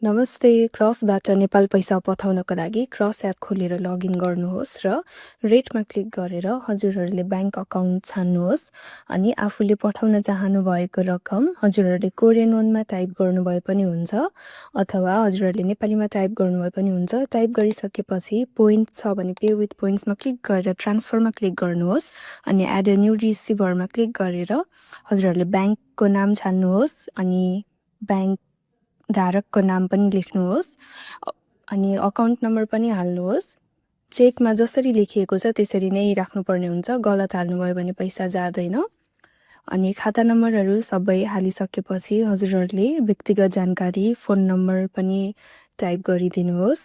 नमस्ते, क्रसबाट नेपाल पैसा पठाउनको लागि क्रस एप खोलेर लगइन गर्नुहोस् र रेटमा क्लिक गरेर हजुरहरूले ब्याङ्क अकाउन्ट छान्नुहोस् अनि आफूले पठाउन चाहनुभएको रकम हजुरहरूले कोरियन वनमा टाइप गर्नुभए पनि हुन्छ अथवा हजुरहरूले नेपालीमा टाइप गर्नुभए पनि हुन्छ। टाइप गरिसकेपछि पोइन्ट छ भने पे विथ पोइन्ट्समा क्लिक गरेर ट्रान्सफरमा क्लिक गर्नुहोस् अनि एड अ न्यू रिसिभरमा क्लिक गरेर हजुरहरूले ब्याङ्कको नाम छान्नुहोस् अनि ब्याङ्क धारकको नाम पनि लेख्नुहोस् अनि अकाउन्ट नम्बर पनि हाल्नुहोस्। चेकमा जसरी लेखिएको छ त्यसरी नै राख्नुपर्ने हुन्छ, गलत हाल्नुभयो भने पैसा जाँदैन। अनि खाता नम्बरहरू सबै हालिसकेपछि हजुरहरूले व्यक्तिगत जानकारी फोन नम्बर पनि टाइप गरिदिनुहोस्।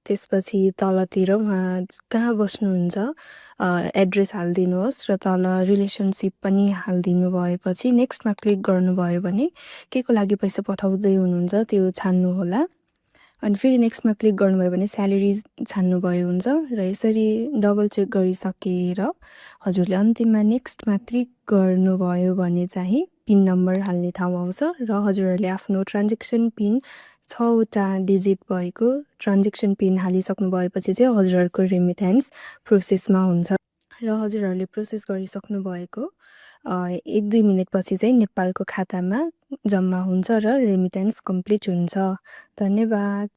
त्यसपछि तलतिर उहाँ कहाँ बस्नुहुन्छ एड्रेस हालिदिनुहोस् र तल रिलेसनसिप पनि हालिदिनु भएपछि नेक्स्टमा क्लिक गर्नुभयो भने के को लागि पैसा पठाउँदै हुनुहुन्छ त्यो छान्नुहोला अनि फेरि नेक्स्टमा क्लिक गर्नुभयो भने स्यालेरी छान्नुभयो हुन्छ र यसरी डबल चेक गरिसकेर हजुरले अन्तिममा नेक्स्टमा क्लिक गर्नुभयो भने चाहिँ पिन नम्बर हाल्ने ठाउँ आउँछ र हजुरहरूले आफ्नो ट्रान्जेक्सन पिन 6वटा डिजिट भएको ट्रान्जेक्सन पिन हालिसक्नु भएपछि चाहिँ हजुरहरूको रेमिट्यान्स प्रोसेसमा हुन्छ र हजुरहरूले प्रोसेस गरिसक्नु भएको 1-2 मिनटपछि चाहिँ नेपालको खातामा जम्मा हुन्छ र रेमिट्यान्स कम्प्लिट हुन्छ। धन्यवाद।